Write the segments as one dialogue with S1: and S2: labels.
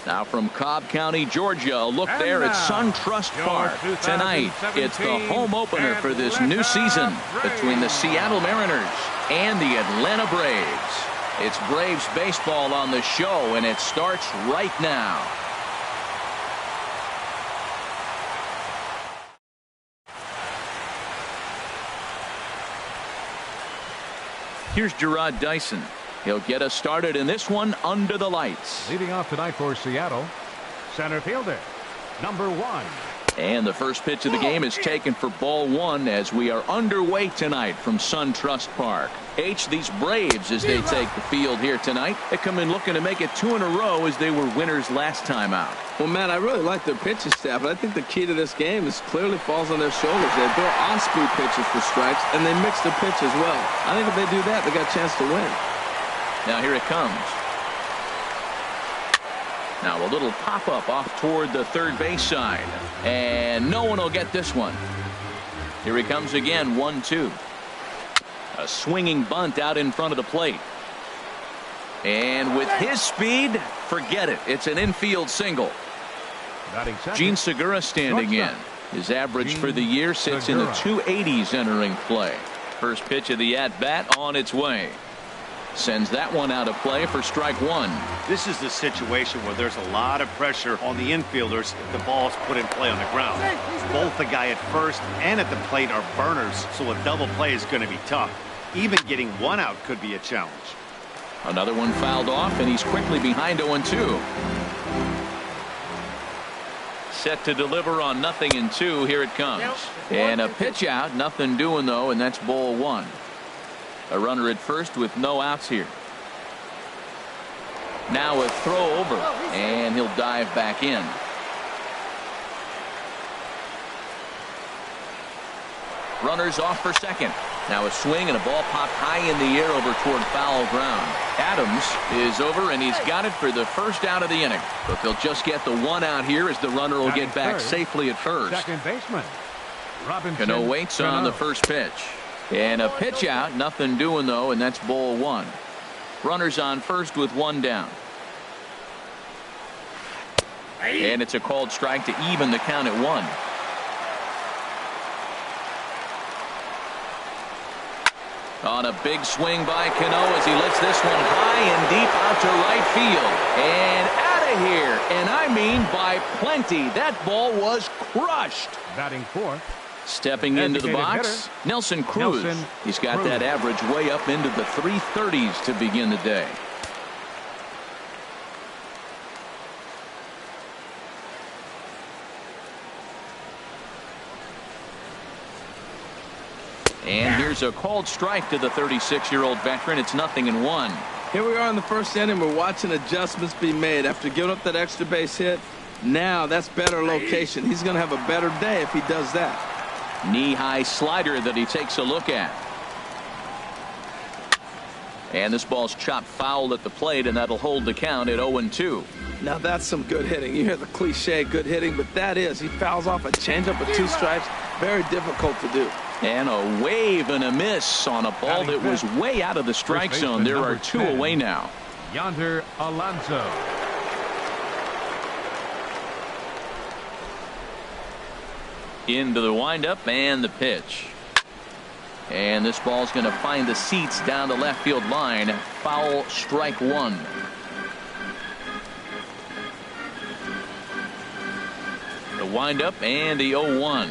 S1: Now from Cobb County, Georgia, a look there at SunTrust Park. Tonight, it's the home opener for this new season between the Seattle Mariners and the Atlanta Braves. It's Braves baseball on the show, and it starts right now. Here's Gerard Dyson. He'll get us started in this one under the lights.
S2: Leading off tonight for Seattle, center fielder, number 1.
S1: And the first pitch of the game is taken for ball 1 as we are underway tonight from SunTrust Park. These Braves, as they take the field here tonight, they come in looking to make it 2 in a row as they were winners last time out.
S3: Well, Matt, I really like their pitching staff, but I think the key to this game is clearly falls on their shoulders. They throw on-speed pitches for strikes, and they mix their pitch as well. I think if they do that, they got a chance to win.
S1: Now here it comes. Now a little pop-up off toward the third base side. And no one will get this one. Here he comes again, 1-2. A swinging bunt out in front of the plate. And with his speed, forget it. It's an infield single. Gene Segura standing in. His average for the year sits in the 280s entering play. First pitch of the at-bat on its way. Sends that one out of play for strike 1.
S4: This is the situation where there's a lot of pressure on the infielders if the ball's put in play on the ground. Both the guy at first and at the plate are burners, so a double play is going to be tough. Even getting one out could be a challenge.
S1: Another one fouled off, and he's quickly behind 0-2. Set to deliver on 0-2. Here it comes. And a pitch out, nothing doing though, and that's ball 1. A runner at first with no outs here. Now a throw over, and he'll dive back in. Runners off for second. Now a swing and a ball popped high in the air over toward foul ground. Adams is over, and he's got it for the first out of the inning. But they'll just get the one out here as the runner will get back safely at first.
S2: Second baseman, Robinson.
S1: Cano waits on the first pitch. And a pitch out, nothing doing though, and that's ball 1. Runners on first with 1 down. And it's a called strike to even the count at 1. On a big swing by Cano as he lets this one high and deep out to right field. And out of here. And I mean by plenty. That ball was crushed.
S2: Batting 4th.
S1: Stepping into the box, Nelson Cruz. He's got that average way up into the 330s to begin the day. And here's a called strike to the 36-year-old veteran. It's 0-1.
S3: Here we are in the first inning. We're watching adjustments be made after giving up that extra base hit. Now that's better location. He's going to have a better day if he does that.
S1: Knee-high slider that he takes a look at. And this ball's chopped foul at the plate, and that'll hold the count at 0-2.
S3: Now that's some good hitting. You hear the cliche good hitting, but that is. He fouls off a changeup with 2 strikes. Very difficult to do.
S1: And a wave and a miss on a ball that was way out of the strike zone. There are 2 away now.
S2: Yonder Alonso.
S1: Into the windup and the pitch. And this ball's going to find the seats down the left field line. Foul, strike 1. The windup and the 0-1.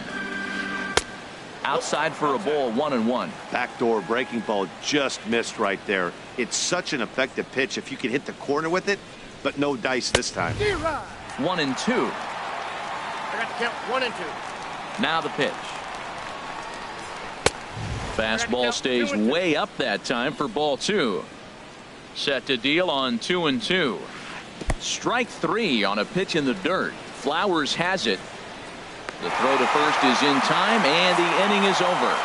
S1: Outside for a ball, 1-1.
S4: Backdoor breaking ball just missed right there. It's such an effective pitch if you can hit the corner with it, but no dice this time.
S1: 1-2.
S5: I got to count 1 and 2.
S1: Now the pitch. Fastball stays way up that time for ball 2. Set to deal on 2-2. Strike 3 on a pitch in the dirt. Flowers has it. The throw to first is in time, and the inning is over.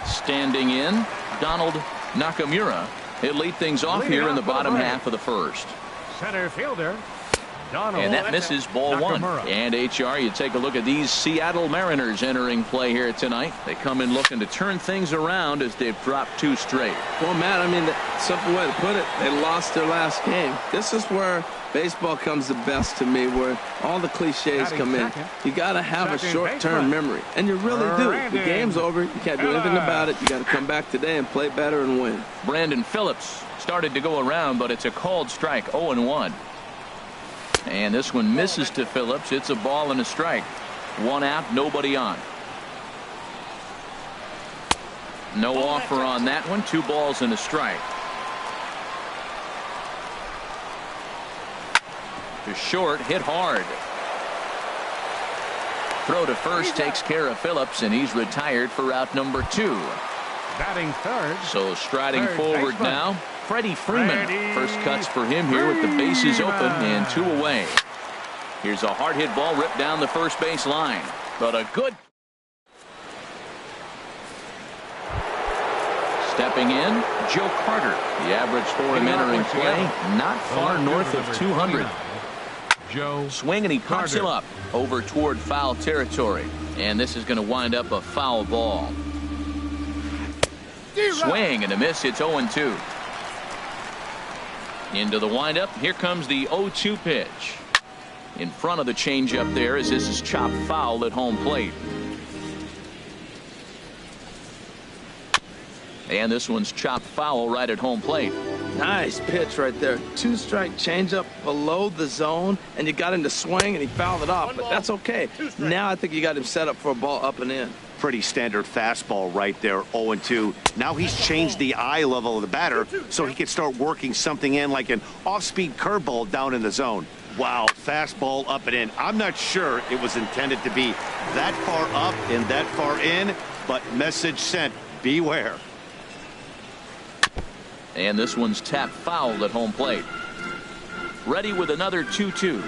S1: Standing in, Donald Nakamura. He'll lead things off here in the bottom half of the first.
S2: Center fielder,
S1: And that misses ball one. And HR, you take a look at these Seattle Mariners entering play here tonight. They come in looking to turn things around as they've dropped 2 straight.
S3: Well, Matt, I mean, the simple way to put it, they lost their last game. This is where baseball comes the best to me, where all the cliches come in. You got to have a short-term memory, and you really do. The game's over. You can't do anything about it. You got to come back today and play better and win.
S1: Brandon Phillips started to go around, but it's a called strike, 0-1. And this one misses to Phillips. It's a ball and a strike. 1 out, nobody on. No offer on that one. 2 balls and a strike. To short, hit hard. Throw to first takes care of Phillips, and he's retired for out number 2.
S2: Batting third.
S1: So striding forward now, Freddie Freeman. First cuts for him here with the bases open and 2 away. Here's a hard hit ball ripped down the first base line, but a good. Stepping in, Joe Carter. The average for him entering play, not far north of 200.
S2: Joe
S1: Swing, and he pops him up over toward foul territory. And this is going to wind up a foul ball. Swing and a miss. It's 0-2. Into the windup. Here comes the 0-2 pitch. In front of the changeup there, as this is chopped foul at home plate. And this one's chopped foul right at home plate.
S3: Nice pitch right there. 2-strike changeup below the zone, and you got him to swing, and he fouled it off. But that's okay. Now I think you got him set up for a ball up and in.
S4: Pretty standard fastball right there, 0-2. Now he's changed the eye level of the batter so he can start working something in like an off-speed curveball down in the zone. Wow, fastball up and in. I'm not sure it was intended to be that far up and that far in, but message sent, beware.
S1: And this one's tapped foul at home plate. Ready with another 2-2.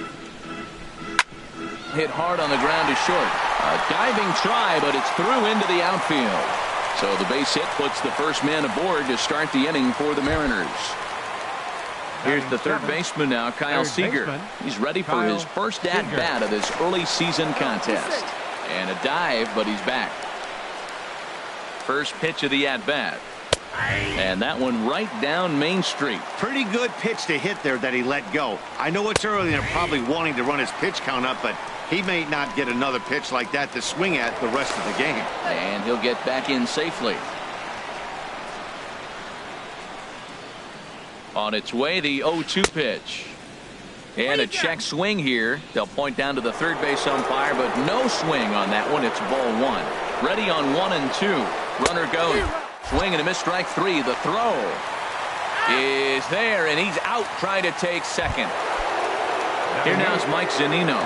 S1: Hit hard on the ground to short. A diving try, but it's through into the outfield. So the base hit puts the first man aboard to start the inning for the Mariners. Here's the third baseman now, Kyle Seager. He's ready for his first at-bat of this early season contest. And a dive, but he's back. First pitch of the at-bat. And that one right down Main Street.
S4: Pretty good pitch to hit there that he let go. I know it's early and they're probably wanting to run his pitch count up, but he may not get another pitch like that to swing at the rest of the game.
S1: And he'll get back in safely. On its way, the 0-2 pitch. And a check swing here. They'll point down to the third base umpire, but no swing on that one. It's ball 1. Ready on 1 and 2. Runner goes. Swing and a miss, strike 3. The throw is there, and he's out trying to take second. Here now is Mike Zunino.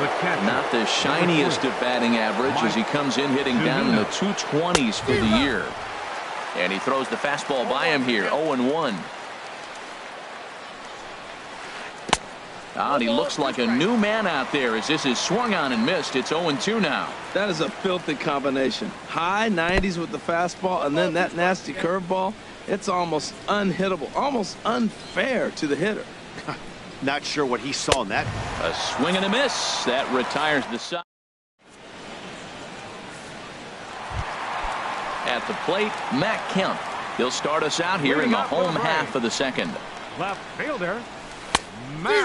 S1: Not the shiniest of batting average as he comes in hitting down in the 220s for the year. And he throws the fastball by him here, 0-1. And he looks like a new man out there as this is swung on and missed. It's 0-2 now.
S3: That is a filthy combination. High 90s with the fastball, and then that nasty curveball. It's almost unhittable, almost unfair to the hitter.
S4: Not sure what he saw in that.
S1: A swing and a miss. That retires the side. At the plate, Matt Kemp. He'll start us out here in the home half of the second.
S2: Left fielder.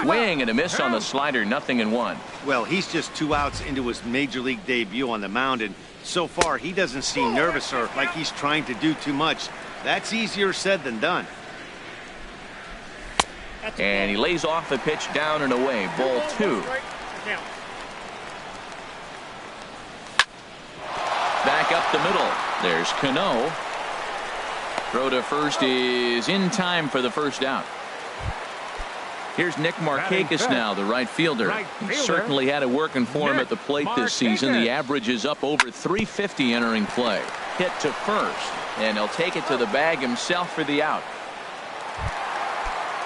S1: Swing and a miss on the slider, 0-1.
S4: Well, he's just 2 outs into his major league debut on the mound, and so far he doesn't seem nervous or like he's trying to do too much. That's easier said than done.
S1: And he lays off the pitch down and away. Ball 2. Back up the middle. There's Cano. Throw to first is in time for the first out. Here's Nick Markakis now, the right fielder. He certainly had it working for him at the plate this season. The average is up over 350 entering play. Hit to first, and he'll take it to the bag himself for the out.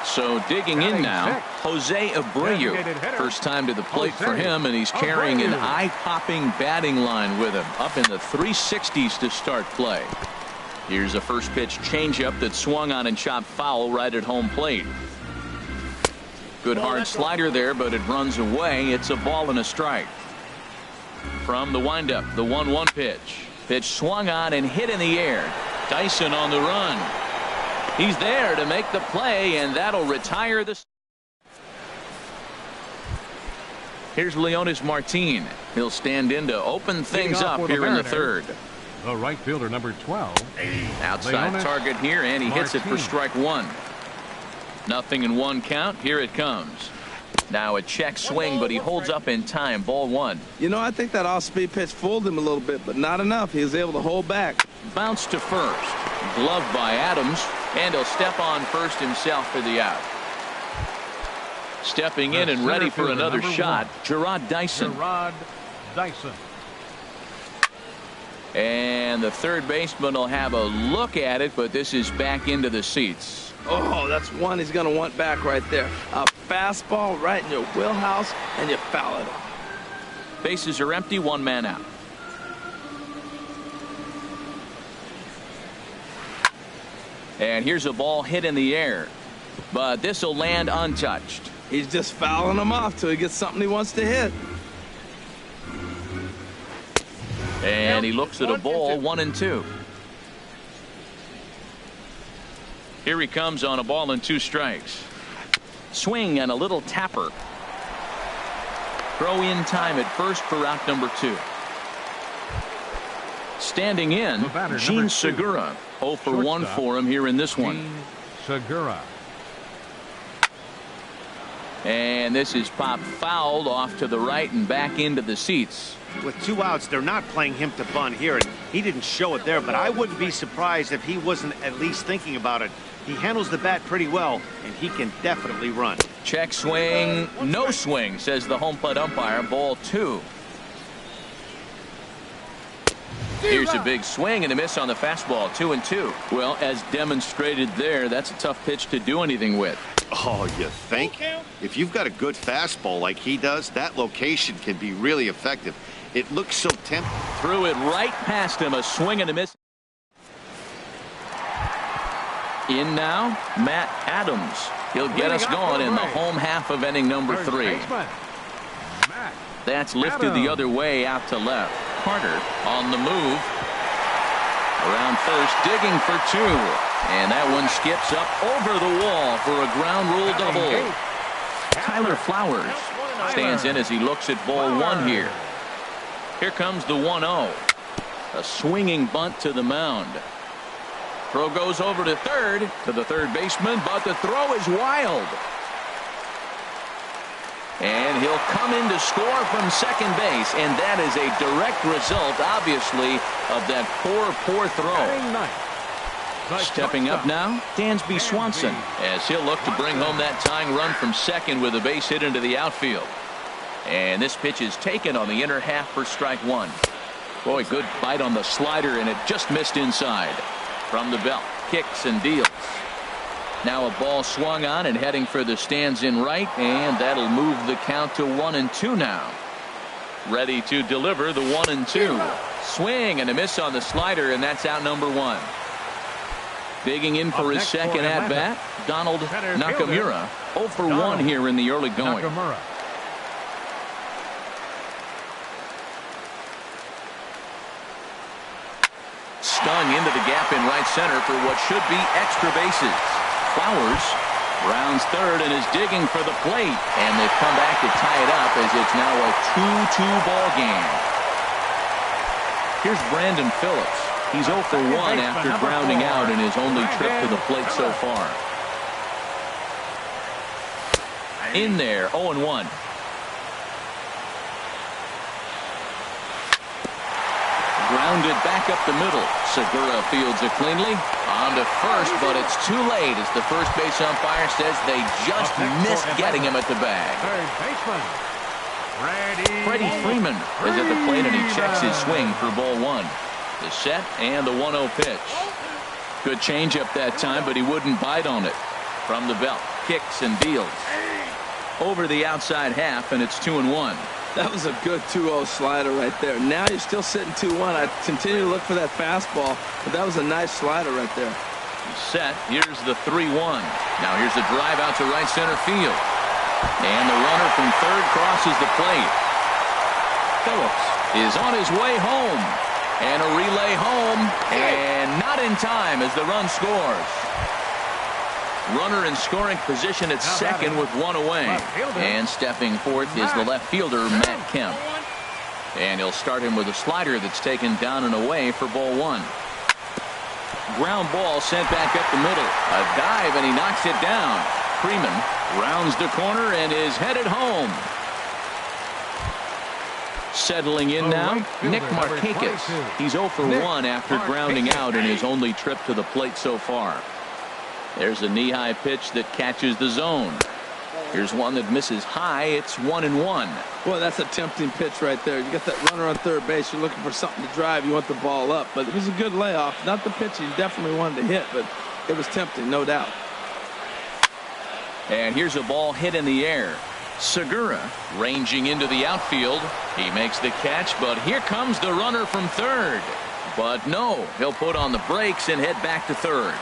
S1: So digging in now, Jose Abreu. First time to the plate for him, and he's carrying an eye-popping batting line with him. Up in the 360s to start play. Here's a first pitch changeup that swung on and chopped foul right at home plate. Good hard slider there, but it runs away. It's a ball and a strike. From the windup, the 1-1 pitch. Pitch swung on and hit in the air. Dyson on the run. He's there to make the play, and that'll retire the. Here's Leonis Martin. He'll stand in to open things up here in the third.
S2: The right fielder, number 12.
S1: Outside target here, and he hits it for strike one. 0-1 count. Here it comes. Now a check swing, but he holds up in time. Ball one.
S3: You know, I think that off-speed pitch fooled him a little bit, but not enough. He was able to hold back.
S1: Bounce to first. Gloved by Adams, and he'll step on first himself for the out. Stepping in and ready for another shot, Gerard Dyson. And the third baseman will have a look at it, but this is back into the seats.
S3: Oh, that's one he's going to want back right there. A fastball right in your wheelhouse, and you foul it off.
S1: Bases are empty, one man out. And here's a ball hit in the air, but this will land untouched.
S3: He's just fouling them off till he gets something he wants to hit.
S1: And he looks at a ball, 1-2. Here he comes on a ball and 2 strikes. Swing and a little tapper. Throw in time at first for out number 2. Standing in, Gene Segura. 0 for 1 for him here in this one.
S2: Segura.
S1: And this is popped fouled off to the right and back into the seats.
S4: With 2 outs, they're not playing him to bunt here, and he didn't show it there, but I wouldn't be surprised if he wasn't at least thinking about it. He handles the bat pretty well, and he can definitely run.
S1: Check swing, no swing, says the home plate umpire. Ball 2. Here's a big swing and a miss on the fastball. 2-2. Well, as demonstrated there, that's a tough pitch to do anything with.
S4: Oh, you think? If you've got a good fastball like he does, that location can be really effective. It looks so tempting.
S1: Threw it right past him. A swing and a miss. In now, Matt Adams. He'll get us going in the home half of inning number 3. That's lifted the other way out to left. Carter on the move. Around first, digging for 2. And that one skips up over the wall for a ground rule double. Tyler Flowers stands in as he looks at ball 1 here. Here comes the 1-0. A swinging bunt to the mound. Throw goes over to third, to the third baseman, but the throw is wild. And he'll come in to score from second base, and that is a direct result, obviously, of that poor throw. Stepping up now, Dansby Swanson, as he'll look to bring home that tying run from second with a base hit into the outfield. And this pitch is taken on the inner half for strike 1. Boy, good bite on the slider, and it just missed inside. From the belt, kicks and deals. Now a ball swung on and heading for the stands in right, and that'll move the count to 1-2 now. Ready to deliver the 1-2. Swing and a miss on the slider, and that's out number 1. Digging in for his second at-bat, Donald Nakamura. 0 for 1 here in the early going. Stung into the gap in right center for what should be extra bases. Flowers rounds third and is digging for the plate, and they've come back to tie it up as it's now a 2-2 ball game. Here's Brandon Phillips. He's 0 for 1 after grounding out in his only trip to the plate so far. In there, 0-1. Grounded back up the middle. Segura fields it cleanly. On to first, but it's too late as the first base umpire says they just missed getting him at the bag.
S2: Third baseman,
S1: Freddie Freeman is at the plate, and he checks his swing for ball 1. The set and the 1-0 pitch. Good changeup that time, but he wouldn't bite on it. From the belt, kicks and deals. Over the outside half, and it's 2-1.
S3: That was a good 2-0 slider right there. Now you're still sitting 2-1. I continue to look for that fastball, but that was a nice slider right there.
S1: Set. Here's the 3-1. Now here's a drive out to right center field. And the runner from third crosses the plate. Phillips is on his way home. And a relay home. And not in time as the run scores. Runner in scoring position at second with one away. And stepping forth is the left fielder, Matt Kemp. And he'll start him with a slider that's taken down and away for ball one. Ground ball sent back up the middle. A dive, and he knocks it down. Freeman rounds the corner and is headed home. Settling in now, Nick Markakis. He's 0 for 1 after grounding out in his only trip to the plate so far. There's a knee-high pitch that catches the zone. Here's one that misses high. It's 1-1.
S3: Boy, that's a tempting pitch right there. You got that runner on third base. You're looking for something to drive. You want the ball up. But it was a good layoff. Not the pitch he definitely wanted to hit, but it was tempting, no doubt.
S1: And here's a ball hit in the air. Segura ranging into the outfield. He makes the catch, but here comes the runner from third. But no, he'll put on the brakes and head back to third.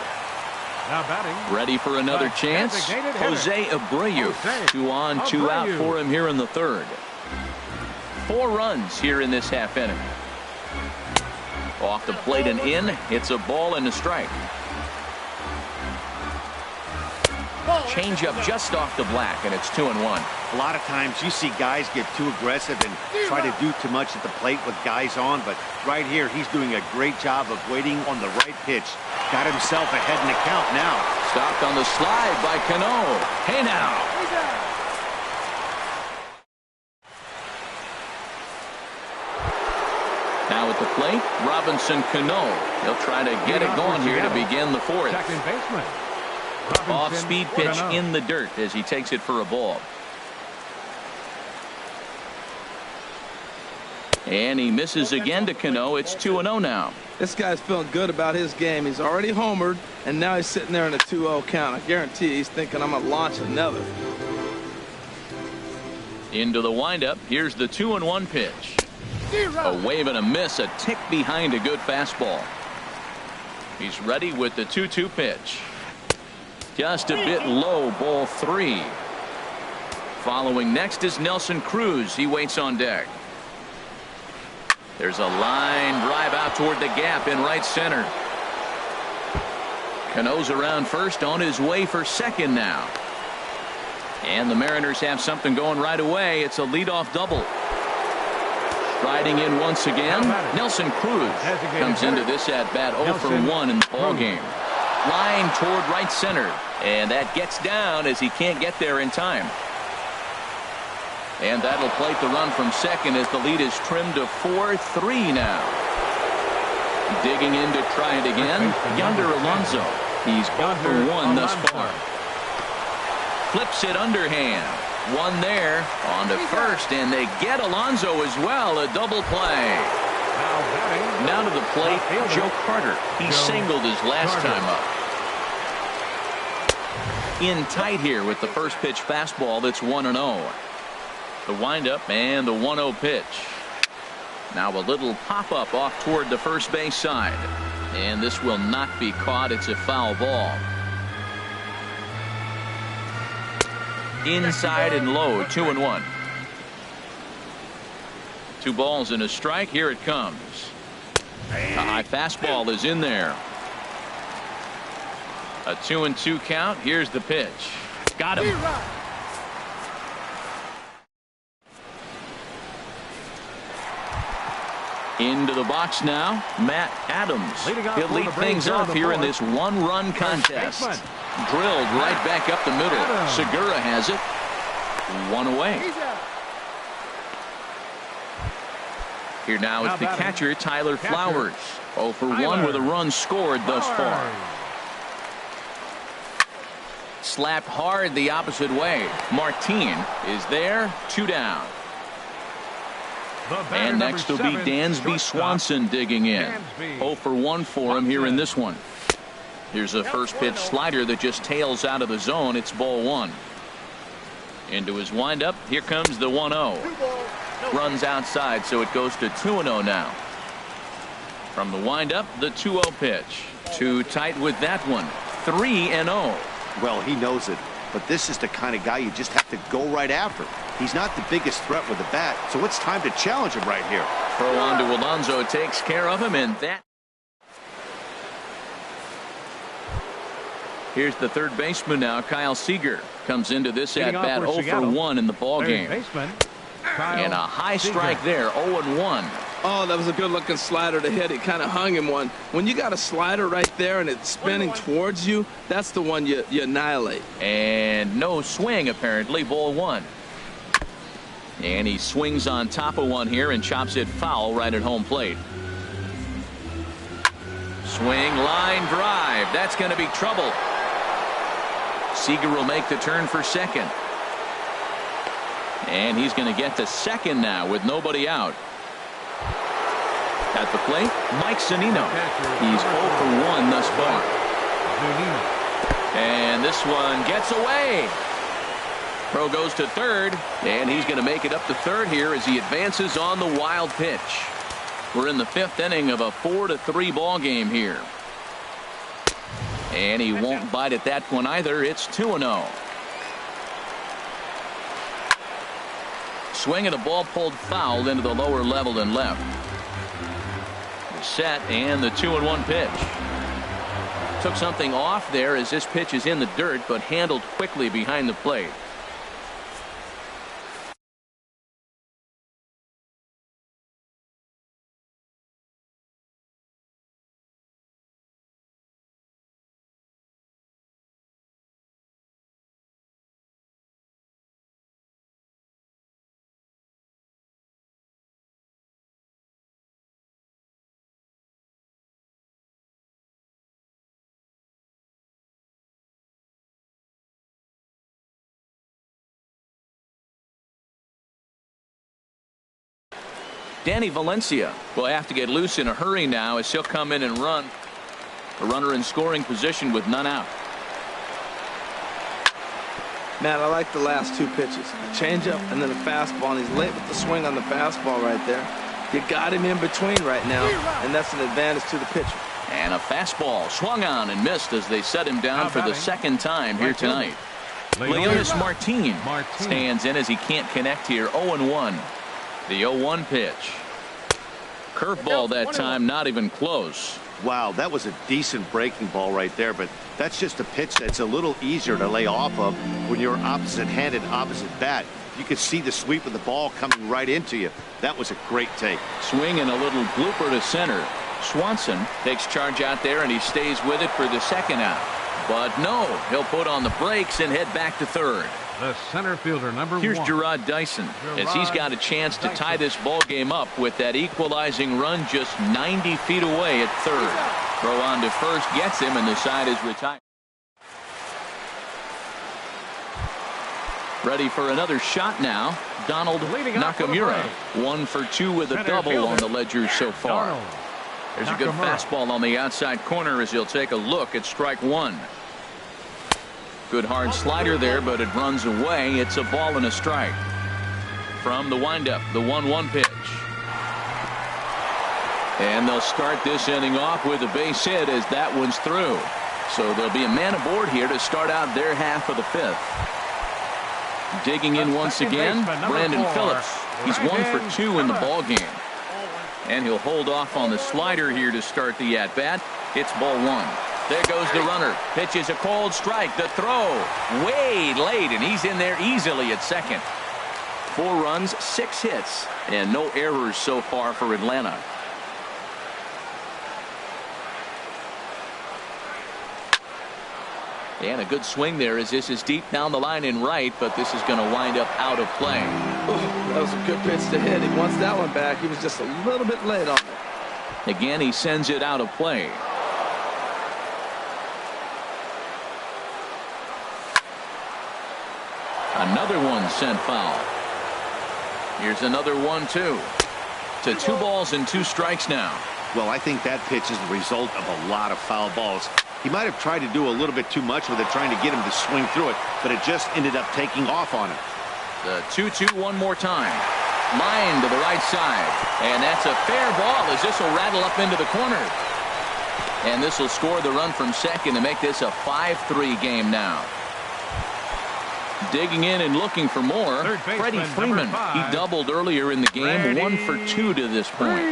S2: Now batting.
S1: Ready for another chance. Jose Abreu. 2 on, 2 out for him here in the third. 4 runs here in this half inning. Off the plate and in. It's a ball and a strike. Change up just off the black, and it's 2-1.
S4: A lot of times you see guys get too aggressive and try to do too much at the plate with guys on, but right here he's doing a great job of waiting on the right pitch. Got himself ahead in the count now.
S1: Stopped on the slide by Cano. Hey now. Now at the plate, Robinson Cano. He'll try to get it going here to begin the fourth.
S2: Second baseman.
S1: Off-speed pitch in the dirt as he takes it for a ball. And he misses again to Cano. It's 2-0 now.
S3: This guy's feeling good about his game. He's already homered, and now he's sitting there in a 2-0 count. I guarantee he's thinking, I'm going to launch another.
S1: Into the windup. Here's the 2-1 pitch. A wave and a miss. A tick behind a good fastball. He's ready with the 2-2 pitch. Just a bit low, ball 3. Following next is Nelson Cruz. He waits on deck. There's a line drive out toward the gap in right center. Cano's around first, on his way for second now. And the Mariners have something going right away. It's a leadoff double. Striding in once again, Nelson Cruz comes into this at bat 0 for 1 in the ball game. Line toward right center, and that gets down as he can't get there in time. And that'll plate the run from second as the lead is trimmed to 4-3 now. Digging in to try it again, Yonder Alonso. He's 0 for 1 thus far. Flips it underhand. One there on to first, and they get Alonso as well. A double play. Now to the plate, Joe Carter. He singled his last time up. In tight here with the first pitch fastball that's 1-0. The windup and the 1-0 pitch. Now a little pop-up off toward the first base side. And this will not be caught. It's a foul ball. Inside and low, 2-1. 2 balls and a strike. Here it comes. A high fastball is in there. A 2-2 count. Here's the pitch. Got him. Into the box now, Matt Adams. He'll lead things off here in this 1-run contest. Drilled right back up the middle. Segura has it. 1 away. Here now is the catcher, Tyler Flowers. 0 for 1 with a run scored thus far. Slapped hard the opposite way. Martin is there. 2 down. And next will be Dansby Swanson digging in. 0 for 1 for him here in this one. Here's a first pitch slider that just tails out of the zone. It's ball 1. Into his windup. Here comes the 1-0. Runs outside, so it goes to 2-0 now. From the windup, the 2-0 pitch. Too tight with that one. 3-0.
S4: Well, he knows it. but this is the kind of guy you just have to go right after. He's not the biggest threat with the bat, so it's time to challenge him right here.
S1: Throw on to Alonso takes care of him, and that. Here's the third baseman now, Kyle Seager. Comes into this at-bat 0 for 1 in the ball game. And a high strike there, 0-1.
S3: Oh, that was a good-looking slider to hit. It kind of hung him one. When you got a slider right there and it's spinning towards you, that's the one you annihilate.
S1: And no swing, apparently, ball 1. And he swings on top of one here and chops it foul right at home plate. Swing, line drive. That's going to be trouble. Seager will make the turn for second. And he's going to get to second now with nobody out. At the plate, Mike Zunino. He's 0 for 1 thus far. And this one gets away. Pro goes to third, and he's going to make it up to third here as he advances on the wild pitch. We're in the 5th inning of a 4-3 ball game here. And he won't bite at that one either. It's 2-0. Swing and a ball pulled foul into the lower level and left. The set and the 2-1 pitch. Took something off there as this pitch is in the dirt, but handled quickly behind the plate. Danny Valencia will have to get loose in a hurry now as he'll come in and run. A runner in scoring position with none out.
S3: Man, I like the last two pitches. A changeup and then a fastball, and he's late with the swing on the fastball right there. You got him in between right now, and that's an advantage to the pitcher.
S1: And a fastball swung on and missed as they set him down for the second time here tonight. Leonis Martin stands in as he can't connect here. 0-1. The 0-1 pitch. Curveball that time, not even close.
S4: Wow, that was a decent breaking ball right there, but that's just a pitch that's a little easier to lay off of when you're opposite-handed, opposite bat. You could see the sweep of the ball coming right into you. That was a great take.
S1: Swing and a little blooper to center. Swanson takes charge out there, and he stays with it for the second out. But no, he'll put on the brakes and head back to third.
S2: The center fielder, number 1.
S1: Here's Gerard Dyson as he's got a chance to tie this ball game up with that equalizing run just 90 feet away at third. Throw on to first gets him, and the side is retired. Ready for another shot now. Donald Nakamura, 1 for 2 with a double on the ledger so far. There's a good fastball on the outside corner as he'll take a look at strike 1. Good hard slider there, but it runs away. It's a ball and a strike. From the windup, the 1-1 pitch. And they'll start this inning off with a base hit as that one's through. So there'll be a man aboard here to start out their half of the 5th. Digging in once again, Brandon Phillips. He's 1 for 2 in the ball game. And he'll hold off on the slider here to start the at-bat. It's ball 1. There goes the runner. Pitches a cold strike. The throw way late, and he's in there easily at second. 4 runs, 6 hits, and no errors so far for Atlanta. And a good swing there as this is deep down the line in right, but this is going to wind up out of play.
S3: Oh, that was a good pitch to hit. He wants that one back. He was just a little bit late on it.
S1: Again, he sends it out of play. Another one sent foul. Here's another 1-2. To 2 balls and 2 strikes now.
S4: Well, I think that pitch is the result of a lot of foul balls. He might have tried to do a little bit too much with it, trying to get him to swing through it, but it just ended up taking off on him.
S1: The 2-2 one more time. Line to the right side. And that's a fair ball as this will rattle up into the corner. And this will score the run from second to make this a 5-3 game now. Digging in and looking for more, Freddie Freeman. He doubled earlier in the game, 1 for 2 to this point.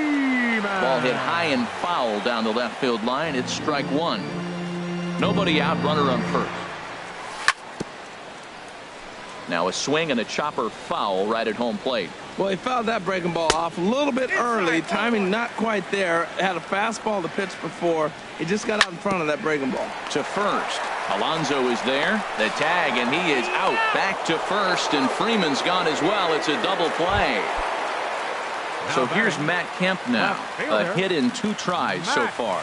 S1: Ball hit high and foul down the left field line. It's strike one. Nobody out, runner on first. Now a swing and a chopper foul right at home plate.
S3: Well, he fouled that breaking ball off a little bit early. Timing not quite there. Had a fastball to pitch before. He just got out in front of that breaking ball.
S1: To first. Alonso is there. The tag, and he is out. Back to first, and Freeman's gone as well. It's a double play. So here's Matt Kemp now. A hit in 2 tries so far.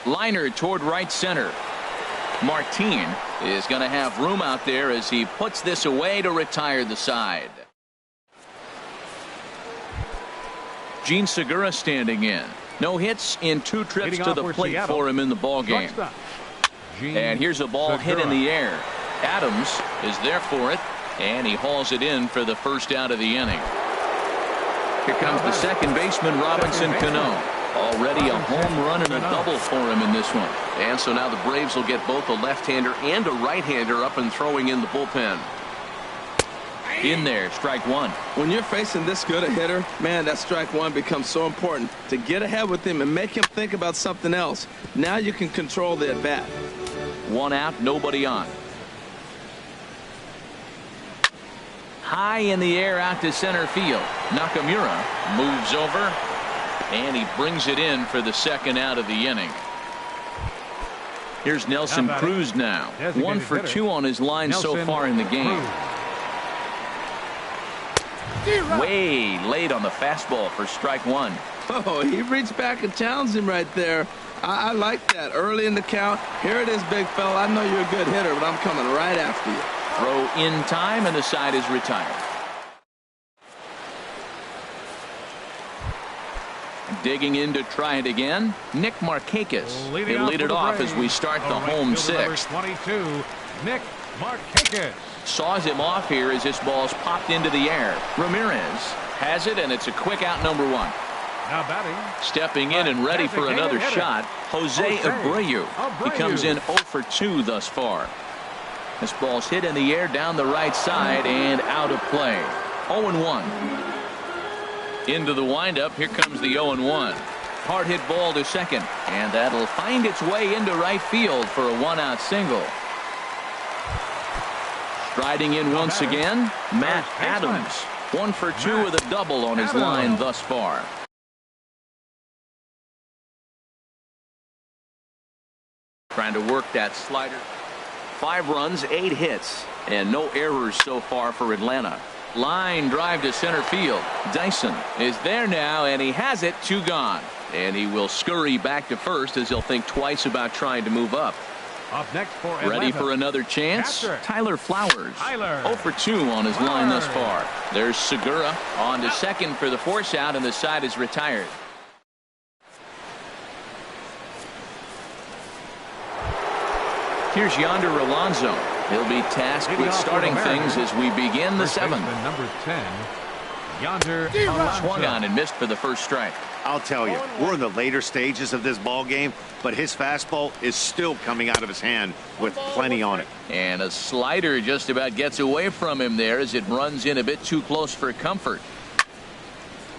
S1: Liner toward right center. Martin is going to have room out there as he puts this away to retire the side. Gene Segura standing in. No hits in 2 trips to the plate for him in the ball game. And here's a ball hit in the air. Adams is there for it, and he hauls it in for the first out of the inning. Here comes the second baseman, Robinson Cano. Already a home run and a double for him in this one. And so now the Braves will get both a left-hander and a right-hander up and throwing in the bullpen. In there, strike one.
S3: When you're facing this good a hitter, man, that strike one becomes so important to get ahead with him and make him think about something else. Now you can control the at-bat.
S1: 1 out, nobody on. High in the air out to center field. Nakamura moves over, and he brings it in for the second out of the inning. Here's Nelson Cruz now. 1 for 2 on his line so far in the game. Way late on the fastball for strike one.
S3: Oh, he reached back and challenged him right there. I like that. Early in the count. Here it is, big fella. I know you're a good hitter, but I'm coming right after you.
S1: Throw in time, and the side is retired. Digging in to try it again, Nick Markakis. He'll lead it off as we start the home 6th.
S2: 22, Nick Markakis.
S1: Saws him off here as this ball's popped into the air. Ramirez has it, and it's a quick out, number 1.
S2: Now batting.
S1: Stepping in and ready for another shot, Jose Abreu. He comes in 0 for 2 thus far. This ball's hit in the air down the right side and out of play. 0-1. Into the windup. Here comes the 0-1. Hard hit ball to second, and that'll find its way into right field for a 1-out single. Striding in once again, Matt Adams. 1 for 2 with a double on his line thus far. Trying to work that slider. 5 runs, 8 hits, and no errors so far for Atlanta. Line drive to center field. Dyson is there now, and he has it. 2 gone. And he will scurry back to first as he'll think twice about trying to move up.
S2: Up next for Atlanta.
S1: Ready for another chance? Tyler Flowers. 0 for 2 on his line thus far. There's Segura on to second for the force out, and the side is retired. Here's Yonder Alonso. He'll be tasked with starting things as we begin the 7th.
S2: Number 10, Yonder Alonso.
S1: Swung on and missed for the first strike.
S4: I'll tell you, we're in the later stages of this ball game, but his fastball is still coming out of his hand with plenty on it.
S1: And a slider just about gets away from him there as it runs in a bit too close for comfort.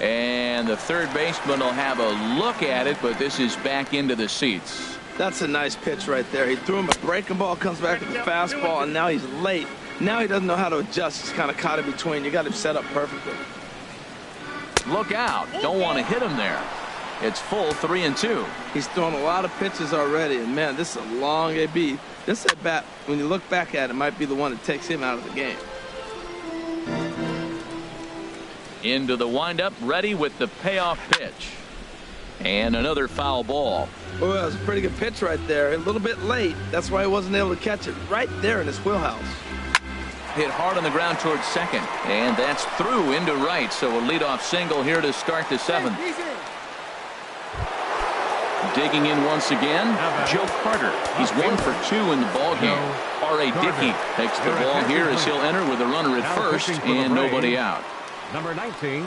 S1: And the third baseman will have a look at it, but this is back into the seats.
S3: That's a nice pitch right there. He threw him a breaking ball, comes back with the fastball, and now he's late. Now he doesn't know how to adjust. He's kind of caught in between. You got him set up perfectly.
S1: Look out. Don't want to hit him there. It's full 3-2.
S3: He's thrown a lot of pitches already, and man, this is a long AB. This at bat, when you look back at it, might be the one that takes him out of the game.
S1: Into the windup, ready with the payoff pitch. And another foul ball.
S3: Well, that was a pretty good pitch right there. A little bit late. That's why he wasn't able to catch it right there in his wheelhouse.
S1: Hit hard on the ground towards second. And that's through into right. So a leadoff single here to start the 7th. Digging in once again, Joe Carter. He's 1 for 2 in the ballgame. R.A. Dickey takes the ball here as he'll enter with a runner at first and nobody out.
S2: Number 19,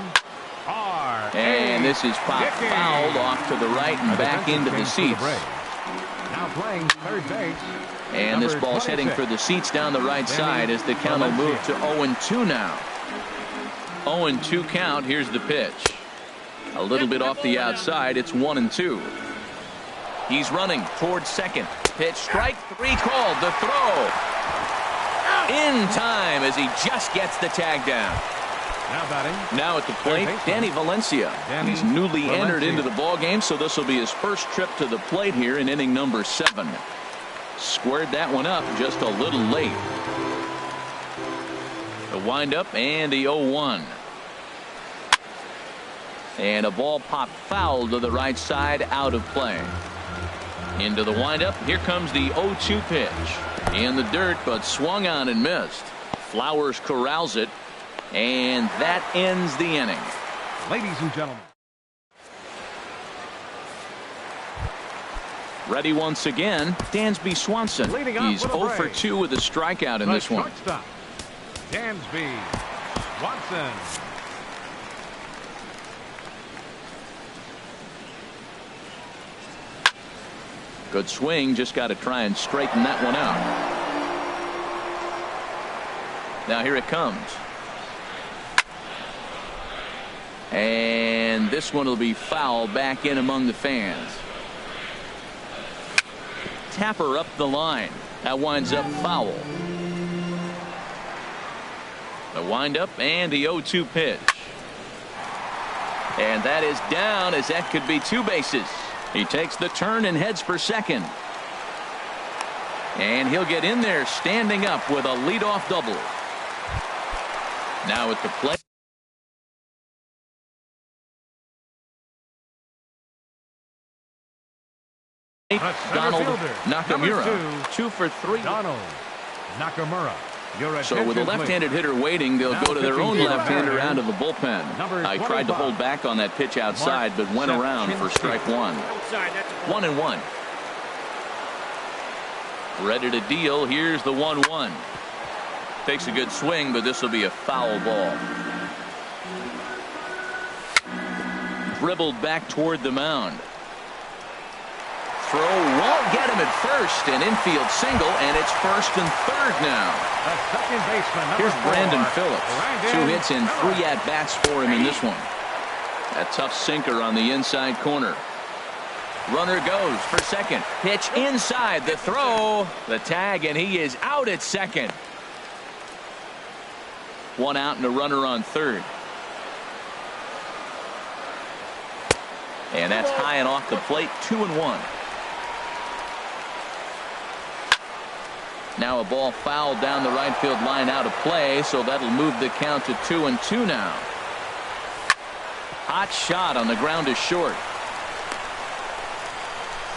S2: R.
S1: And this is popped fouled off to the right and back into the seats.
S2: Now playing third base.
S1: And this ball's heading for the seats down the right side as the count will move to 0-2 now. 0-2 count. Here's the pitch. A little bit off the outside. It's 1-2. He's running towards second. Pitch, strike three called. The throw in time as he just gets the tag down.
S2: Now batting.
S1: Now at the plate, Danny Valencia. He's newly entered into the ball game, so this will be his first trip to the plate here in inning number 7. Squared that one up just a little late. The windup and the 0-1. And a ball popped foul to the right side, out of play. Into the windup. Here comes the 0-2 pitch. In the dirt, but swung on and missed. Flowers corrals it. And that ends the inning.
S2: Ladies and gentlemen.
S1: Ready once again, Dansby Swanson. He's 0 for 2 with a strikeout in this one.
S2: Dansby Swanson.
S1: Good swing, just got to try and straighten that one out. Now here it comes. And this one will be foul back in among the fans. Tapper up the line. That winds up foul. The windup and the 0-2 pitch. And that is down, as that could be 2 bases. He takes the turn and heads for second. And he'll get in there standing up with a leadoff double. Now at the plate. Donald Nakamura, 2 for 3.
S2: Donald Nakamura.
S1: So with a left-handed hitter waiting, they'll go to their own left-hander out of the bullpen. I tried to hold back on that pitch outside, but went around for strike 1. 1-1. Ready to deal. Here's the 1-1. Takes a good swing, but this will be a foul ball. Dribbled back toward the mound. Throw won't get him at first. An infield single, and it's first and third now.
S2: Second baseman,
S1: here's Brandon Phillips. 2 hits and 3 at-bats for him in this one. A tough sinker on the inside corner. Runner goes for second. Pitch inside. The throw. The tag, and he is out at second. 1 out and a runner on third. And that's high and off the plate. 2-1. Now a ball fouled down the right field line, out of play, so that'll move the count to 2-2 now. Hot shot on the ground is short.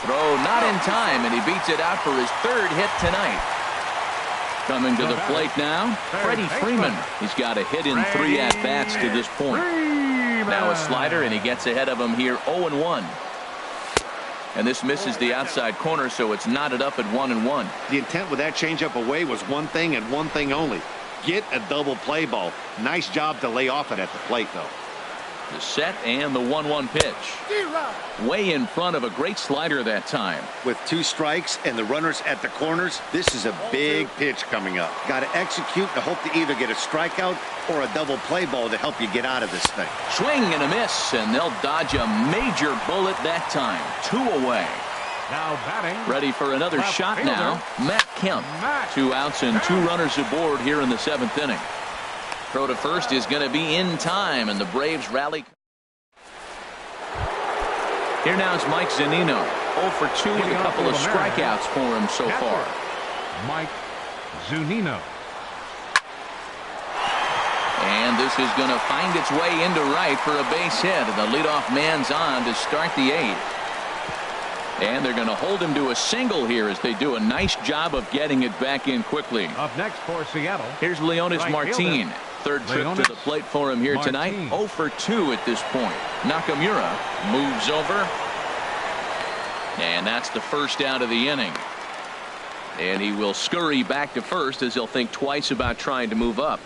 S1: Throw not in time, and he beats it out for his 3rd hit tonight. Coming to the plate now, Freddie Freeman. He's got a hit in 3 at-bats to this point. Now a slider, and he gets ahead of him here, 0-1. And this misses the outside corner, so it's knotted up at 1-1.
S4: The intent with that changeup away was one thing and one thing only. Get a double play ball. Nice job to lay off it at the plate, though.
S1: The set and the 1-1 pitch. Way in front of a great slider that time.
S4: With 2 strikes and the runners at the corners, this is a big pitch coming up. Got to execute to hope to either get a strikeout or a double play ball to help you get out of this thing.
S1: Swing and a miss, and they'll dodge a major bullet that time. 2 away.
S2: Now batting.
S1: Ready for another shot
S2: fielder,
S1: now. Matt Kemp. 2 outs and 2 runners aboard here in the 7th inning. Throw to first is going to be in time, and the Braves rally. Here now is Mike Zunino. 0 for 2 with a couple of strikeouts for him so far.
S2: Mike Zunino.
S1: And this is going to find its way into right for a base hit. And the leadoff man's on to start the 8th. And they're going to hold him to a single here as they do a nice job of getting it back in quickly.
S2: Up next for Seattle.
S1: Here's Leonis Martin. 3rd trip to the plate for him here tonight. 0 for 2 at this point. Nakamura moves over. And that's the first out of the inning. And he will scurry back to first as he'll think twice about trying to move up.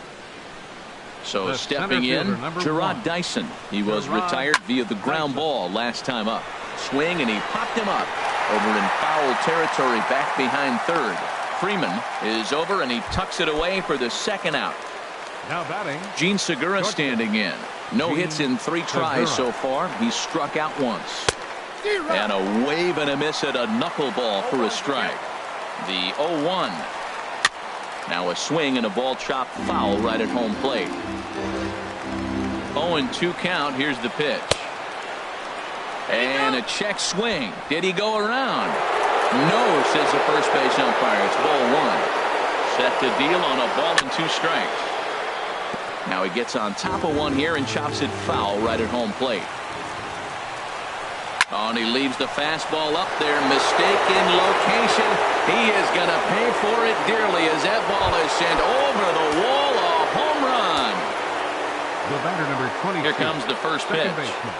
S1: So
S2: The
S1: stepping in,
S2: center fielder,
S1: Gerard
S2: 1.
S1: Dyson. He was retired via the ground ball last time up. Swing, and he popped him up over in foul territory back behind third. Freeman is over, and he tucks it away for the second out.
S2: Now batting,
S1: Gene Segura standing in. No hits in 3 tries so far. He's struck out once. And a wave and a miss at a knuckleball for a strike. The 0-1. Now a swing and a ball chopped foul right at home plate. 0-2 count. Here's the pitch. And a check swing. Did he go around? No, says the first base umpire. It's ball 1. Set to deal on a ball and 2 strikes. Now he gets on top of one here and chops it foul right at home plate. Oh, and he leaves the fastball up there. Mistaken location. He is going to pay for it dearly as that ball is sent over the wall. A home run.
S2: the batter, number 22.
S1: Here comes the first pitch.
S2: Baseman,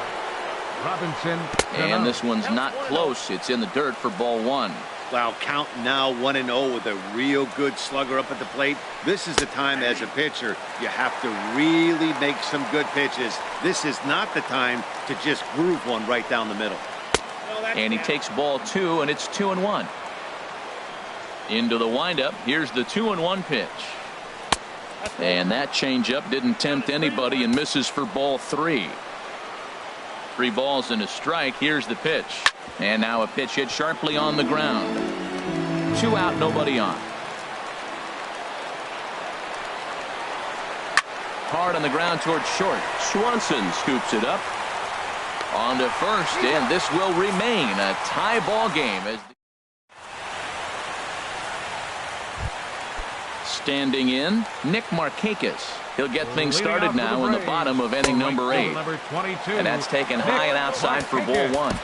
S2: Robinson.
S1: And this one's not close. It's in the dirt for ball 1.
S4: Wow, count now 1-0 with a real good slugger up at the plate. This is the time as a pitcher you have to really make some good pitches. This is not the time to just groove one right down the middle.
S1: And he takes ball 2, and it's 2-1. Into the windup. Here's the 2-1 pitch. And that changeup didn't tempt anybody and misses for ball 3. 3 balls and a strike. Here's the pitch. And now a pitch hit sharply on the ground. 2 out, nobody on. Hard on the ground towards short. Swanson scoops it up. On to first, and this will remain a tie ball game. As standing in, Nick Markakis. He'll get things started now in the bottom of inning number 8. And that's taken high and outside for ball 1.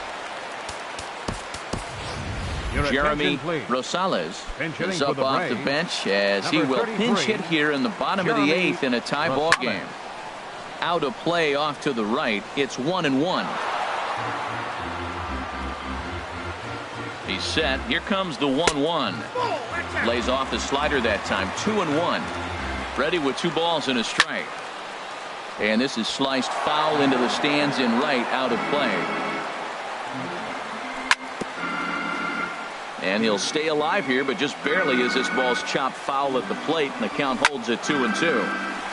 S1: Jeremy Rosales is up off the bench as he will pinch hit here in the bottom of the 8th in a tie ball game. Out of play off to the right. It's 1-1. He's set. Here comes the 1-1. Lays off the slider that time. 2-1. Ready with 2 balls and a strike. And this is sliced foul into the stands in right, out of play. And he'll stay alive here, but just barely as this ball's chopped foul at the plate, and the count holds at 2-2.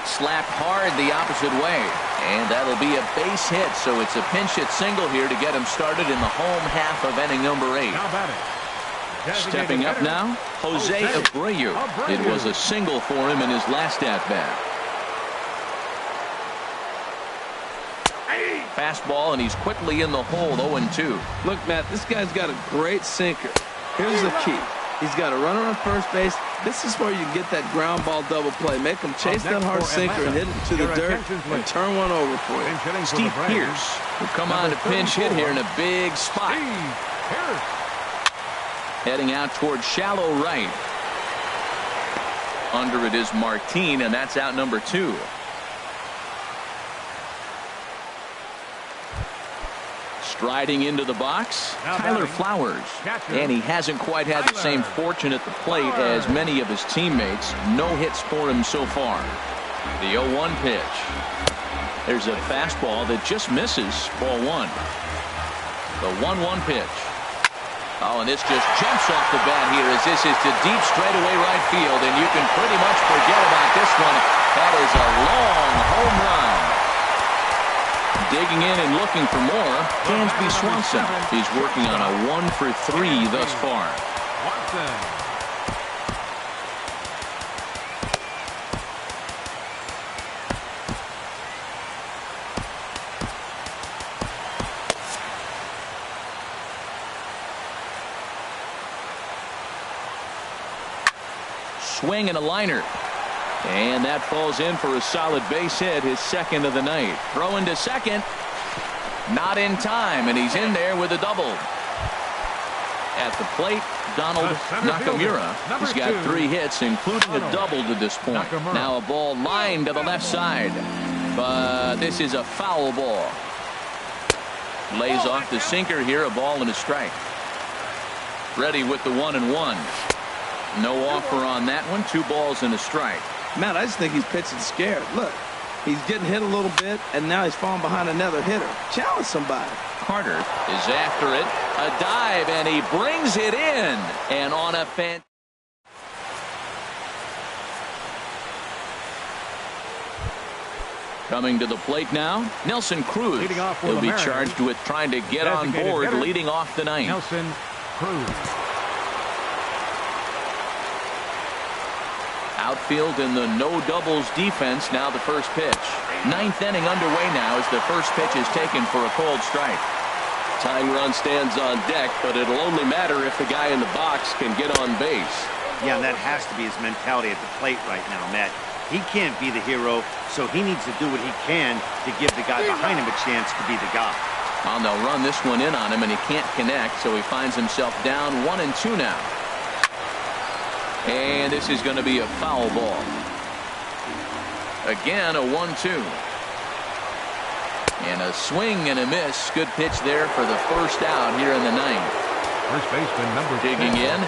S1: Slapped hard the opposite way, and that'll be a base hit, so it's a pinch hit single here to get him started in the home half of inning number 8. Stepping up now, Jose Abreu. It was a single for him in his last at-bat. Fastball, and he's quickly in the hole, 0-2.
S3: Look, Matt, this guy's got a great sinker. Here's the key. He's got a runner on first base. This is where you get that ground ball double play. Make him chase that hard sinker and hit it to the dirt and turn one over for you.
S1: Steve Pierce will come on to pinch hit here in a big spot. Heading out towards shallow right. Under it is Martin, and that's out number 2. Striding into the box, Tyler Flowers. And he hasn't quite had the same fortune at the plate as many of his teammates. No hits for him so far. The 0-1 pitch. There's a fastball that just misses ball 1. The 1-1 pitch. Oh, and this just jumps off the bat here as this is to deep straightaway right field, and you can pretty much forget about this one. That is a long home run. Digging in and looking for more, Dansby Swanson. He's working on a 1 for 3 thus far. Swing and a liner. And that falls in for a solid base hit, his second of the night. Throw into second. Not in time, and he's in there with a double. At the plate, Donald Nakamura. He's got 3 hits, including a double to this point. Now a ball lined to the left side. But this is a foul ball. Lays off the sinker here, a ball and a strike. Ready with the 1-1. No offer on that one. 2 balls and a strike.
S3: Matt, I just think he's pitching scared. Look, He's getting hit a little bit, and now he's falling behind another hitter. Challenge somebody.
S1: Carter is after it. A dive, and he brings it in. And on a fan. Coming to the plate now, Nelson Cruz. He'll be charged with trying to get on board, leading off the ninth.
S2: Nelson Cruz.
S1: Outfield in the no doubles defense. Now the first pitch. Ninth inning underway now as the first pitch is taken for a called strike.
S6: Tying run stands on deck, but it'll only matter if the guy in the box can get on base.
S4: Yeah, and that has to be his mentality at the plate right now, Matt. He can't be the hero, so he needs to do what he can to give the guy behind him a chance to be the guy.
S1: Well, they'll run this one in on him, and he can't connect, so he finds himself down 1-2 now. And this is going to be a foul ball. Again, a 1-2. And a swing and a miss. Good pitch there for the first out here in the ninth.
S2: First baseman number 10.
S1: Digging in,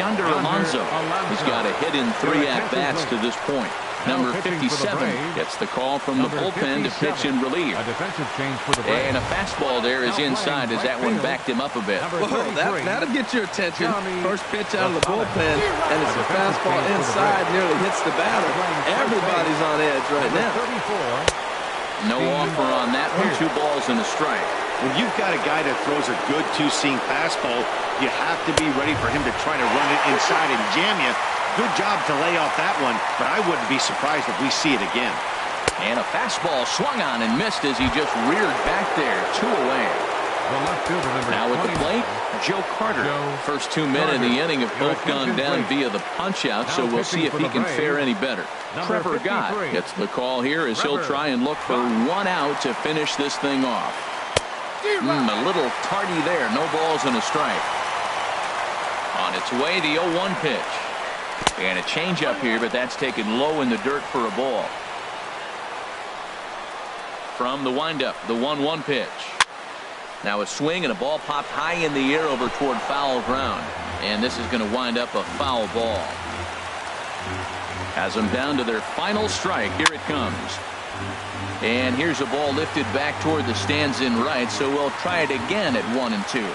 S1: Yonder Alonso. He's got a hit in 3 at-bats to this point. Number 57 gets the call from the bullpen to pitch in relief.
S2: A defensive change for the Braves.
S1: And a fastball there is inside as that one backed him up a bit.
S3: Whoa, that'll get your attention. First pitch out of the bullpen, and it's a fastball inside, nearly hits the batter. Everybody's on edge right now.
S1: No offer on that one. 2 balls and a strike.
S4: When you've got a guy that throws a good two-seam fastball, you have to be ready for him to try to run it inside and jam you. Good job to lay off that one, but I wouldn't be surprised if we see it again.
S1: And a fastball swung on and missed as he just reared back there. 2 away. Now at the plate, Joe Carter. First 2 men in the inning have both gone down via the punch-out, so we'll see if he can fare any better. Trevor Gott gets the call here as he'll try and look for 1 out to finish this thing off. A little tardy there. No balls and a strike. On its way, the 0-1 pitch. And a changeup here, but that's taken low in the dirt for a ball. From the windup, the 1-1 pitch. Now a swing and a ball popped high in the air over toward foul ground. And this is going to wind up a foul ball. Has them down to their final strike. Here it comes. And here's a ball lifted back toward the stands in right, so we'll try it again at 1-2.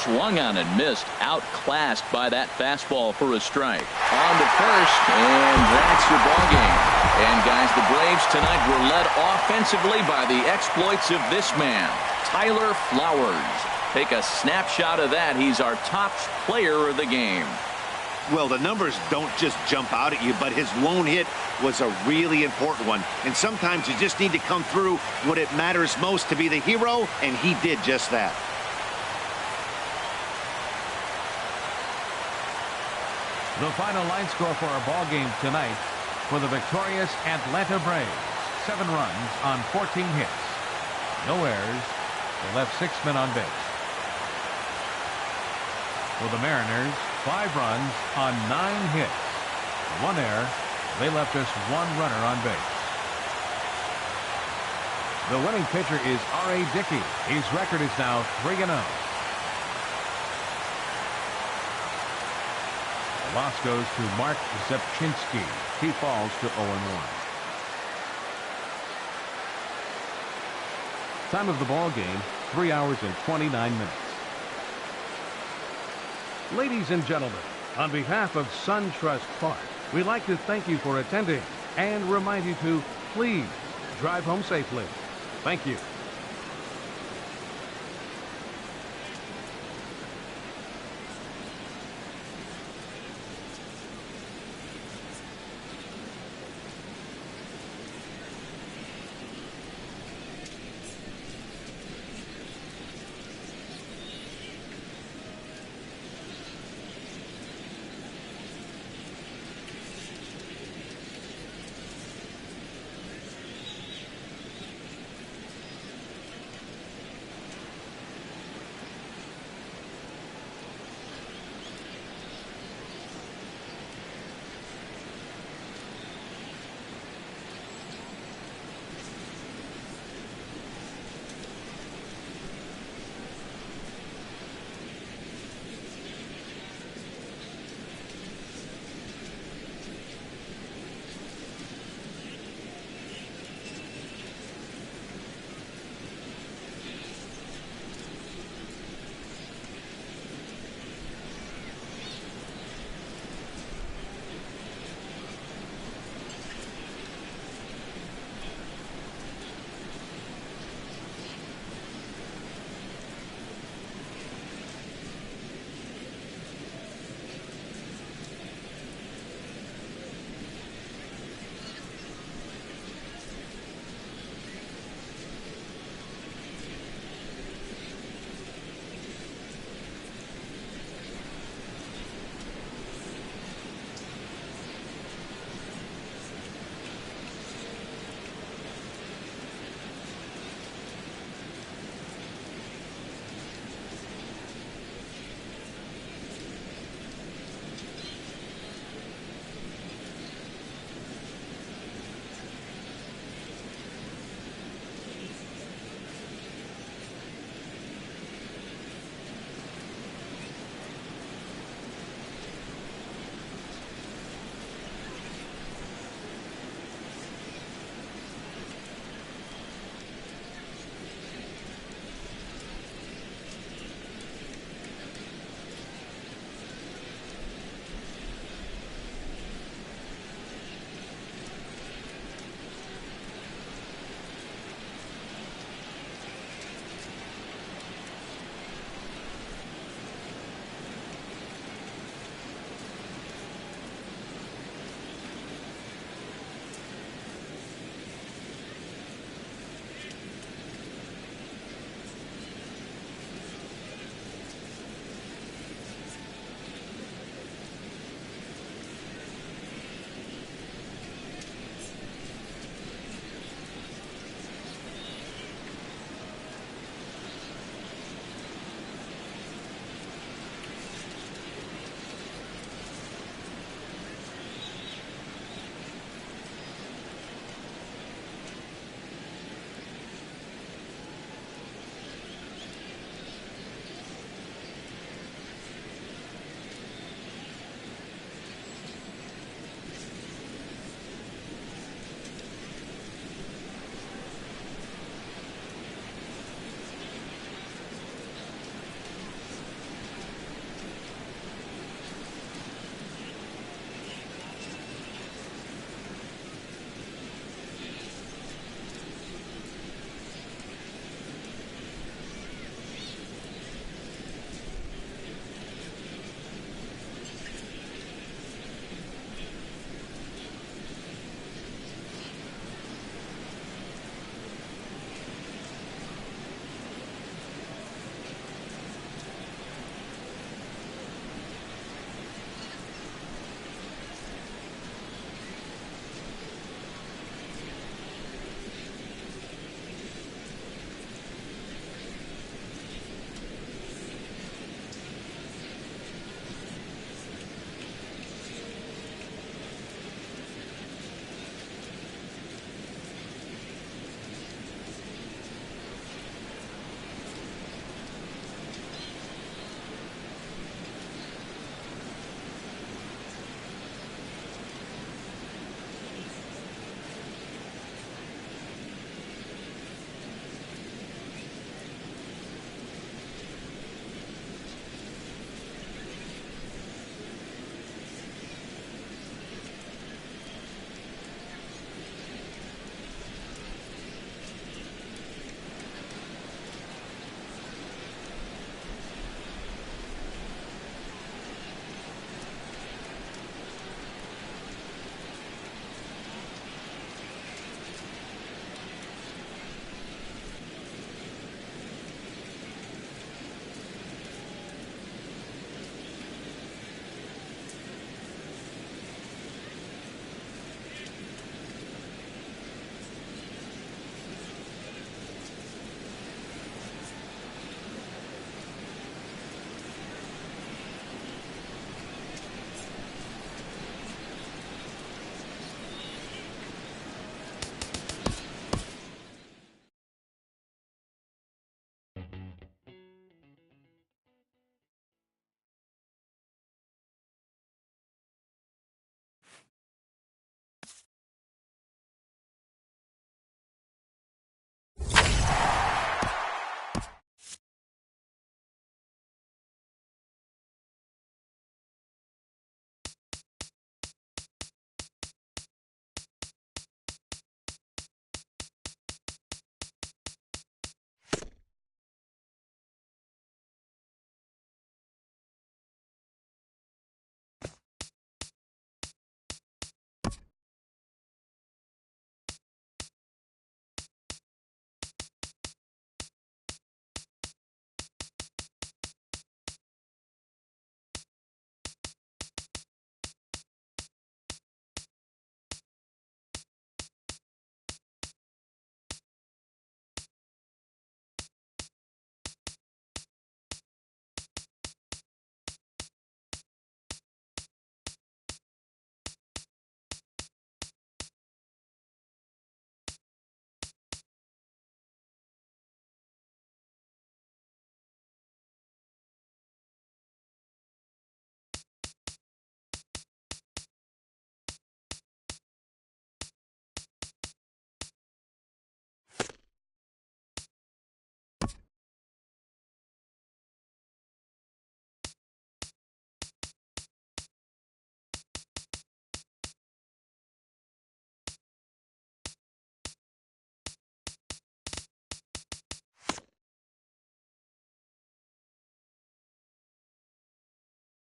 S1: Swung on and missed, outclassed by that fastball for a strike. On to first, and that's your ball game. And guys, the Braves tonight were led offensively by the exploits of this man, Tyler Flowers. Take a snapshot of that. He's our top player of the game.
S4: Well, the numbers don't just jump out at you, but his lone hit was a really important one. And sometimes you just need to come through when it matters most to be the hero, and he did just that.
S2: The final line score for our ball game tonight for the victorious Atlanta Braves. 7 runs on 14 hits. No errors. They left 6 men on base. For the Mariners, 5 runs on 9 hits. 1 error. They left us 1 runner on base. The winning pitcher is R.A. Dickey. His record is now 3-0. The loss goes to Mark Zepchinski. He falls to 0-1. Time of the ball game, 3 hours and 29 minutes. Ladies and gentlemen, on behalf of SunTrust Park, we'd like to thank you for attending and remind you to please drive home safely. Thank you.